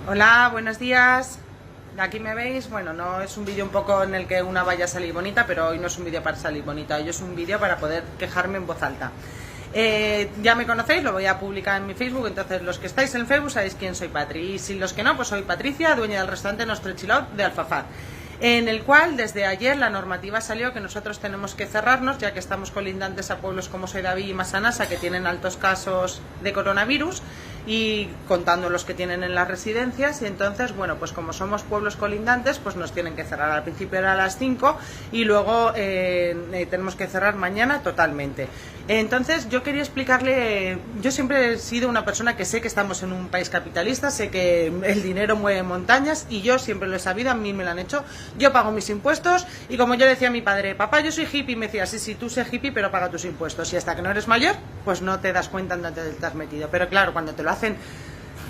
Hola, buenos días. Aquí me veis. Bueno, no es un vídeo un poco en el que una vaya a salir bonita, pero hoy no es un vídeo para salir bonita, hoy es un vídeo para poder quejarme en voz alta. Ya me conocéis, lo voy a publicar en mi Facebook, entonces los que estáis en Facebook sabéis quién soy, Patri, y si los que no, pues soy Patricia, dueña del restaurante Nostre Chilot de Alfafar, en el cual desde ayer la normativa salió que nosotros tenemos que cerrarnos, ya que estamos colindantes a pueblos como Sedaví y Massanassa, que tienen altos casos de coronavirus, y contando los que tienen en las residencias, y entonces, bueno, pues como somos pueblos colindantes, pues nos tienen que cerrar. Al principio era a las 5 y luego tenemos que cerrar mañana totalmente. Entonces yo quería explicarle, yo siempre he sido una persona que sé que estamos en un país capitalista, sé que el dinero mueve montañas y yo siempre lo he sabido, a mí me lo han hecho, yo pago mis impuestos y como yo decía a mi padre, papá yo soy hippie, me decía, sí, tú sé hippie pero paga tus impuestos y hasta que no eres mayor pues no te das cuenta en dónde te has metido, pero claro, cuando te lo hacen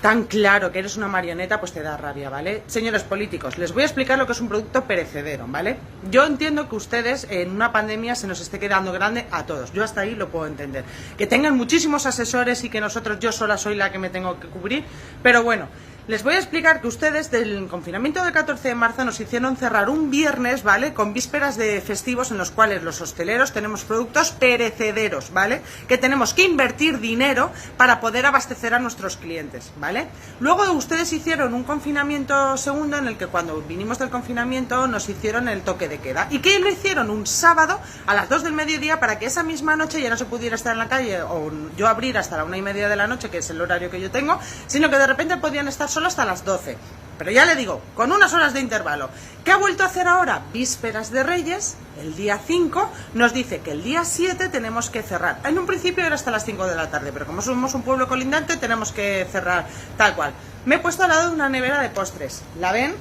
tan claro que eres una marioneta, pues te da rabia, ¿vale? Señores políticos, les voy a explicar lo que es un producto perecedero, ¿vale? Yo entiendo que ustedes en una pandemia se nos esté quedando grande a todos, yo hasta ahí lo puedo entender. Que tengan muchísimos asesores y que nosotros, yo sola soy la que me tengo que cubrir, pero bueno, les voy a explicar que ustedes del confinamiento del 14 de marzo nos hicieron cerrar un viernes, ¿vale? Con vísperas de festivos en los cuales los hosteleros tenemos productos perecederos, ¿vale? Que tenemos que invertir dinero para poder abastecer a nuestros clientes, ¿vale? Luego ustedes hicieron un confinamiento segundo en el que cuando vinimos del confinamiento nos hicieron el toque de queda. ¿Y qué lo hicieron? Un sábado a las 2 del mediodía para que esa misma noche ya no se pudiera estar en la calle o yo abrir hasta la 1:30 de la noche, que es el horario que yo tengo, sino que de repente podían estar solo hasta las 12. Pero ya le digo, con unas horas de intervalo. ¿Qué ha vuelto a hacer ahora? Vísperas de Reyes, el día 5, nos dice que el día 7 tenemos que cerrar. En un principio era hasta las 5 de la tarde, pero como somos un pueblo colindante tenemos que cerrar tal cual. Me he puesto al lado de una nevera de postres. ¿La ven?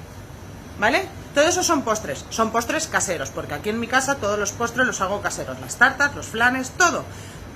¿Vale? Todo eso son postres caseros, porque aquí en mi casa todos los postres los hago caseros. Las tartas, los flanes, todo.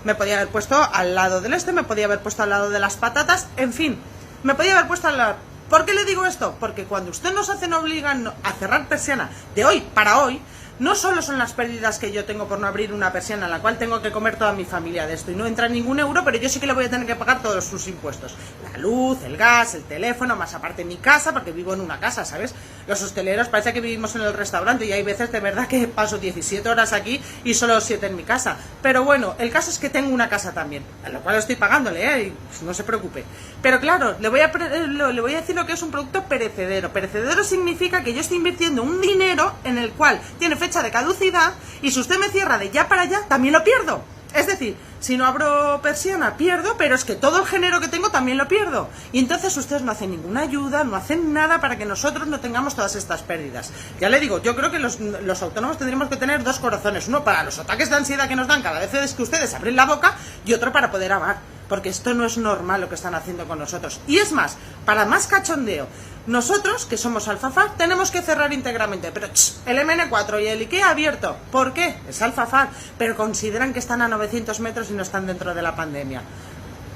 Me podía haber puesto al lado del me podía haber puesto al lado de las patatas, en fin. Me podía haber puesto al lado. ¿Por qué le digo esto? Porque cuando usted nos obligan a cerrar persiana de hoy para hoy, no solo son las pérdidas que yo tengo por no abrir una persiana en la cual tengo que comer toda mi familia de esto y no entra ningún euro, pero yo sí que le voy a tener que pagar todos sus impuestos. La luz, el gas, el teléfono, más aparte mi casa, porque vivo en una casa, ¿sabes? Los hosteleros parece que vivimos en el restaurante y hay veces de verdad que paso 17 horas aquí y solo 7 en mi casa. Pero bueno, el caso es que tengo una casa también, a lo cual estoy pagándole, y pues no se preocupe. Pero claro, le voy a decir lo que es un producto perecedero. Perecedero significa que yo estoy invirtiendo un dinero en el cual tiene fecha de caducidad y si usted me cierra de ya para allá, también lo pierdo. Es decir, si no abro persiana, pierdo, pero es que todo el género que tengo también lo pierdo. Y entonces ustedes no hacen ninguna ayuda, no hacen nada para que nosotros no tengamos todas estas pérdidas. Ya le digo, yo creo que los autónomos tendríamos que tener dos corazones. Uno para los ataques de ansiedad que nos dan cada vez que ustedes abren la boca y otro para poder amar. Porque esto no es normal lo que están haciendo con nosotros. Y es más, para más cachondeo, nosotros, que somos Alfafar, tenemos que cerrar íntegramente. Pero el MN4 y el IKEA abierto. ¿Por qué? Es Alfafar. Pero consideran que están a 900 metros y no están dentro de la pandemia.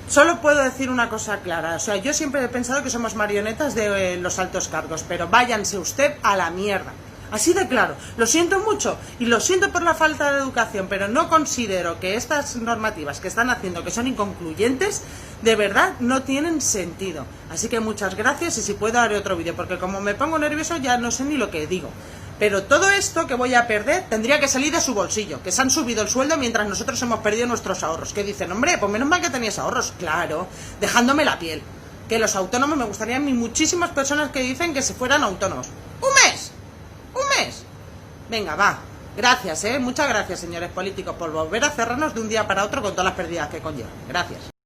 Solo puedo decir una cosa clara. O sea, yo siempre he pensado que somos marionetas de los altos cargos. Pero váyanse usted a la mierda. Así de claro, lo siento mucho y lo siento por la falta de educación, pero no considero que estas normativas que están haciendo, que son inconcluyentes, de verdad no tienen sentido. Así que muchas gracias y si puedo haré otro vídeo, porque como me pongo nervioso ya no sé ni lo que digo. Pero todo esto que voy a perder tendría que salir de su bolsillo, que se han subido el sueldo mientras nosotros hemos perdido nuestros ahorros. Que dicen, hombre, pues menos mal que tenías ahorros. Claro, dejándome la piel. Que los autónomos, me gustaría a mí muchísimas personas que dicen que se fueran autónomos. ¡Un mes! ¡Un mes! Venga, va. Gracias, muchas gracias, señores políticos, por volver a cerrarnos de un día para otro con todas las pérdidas que conllevan. Gracias.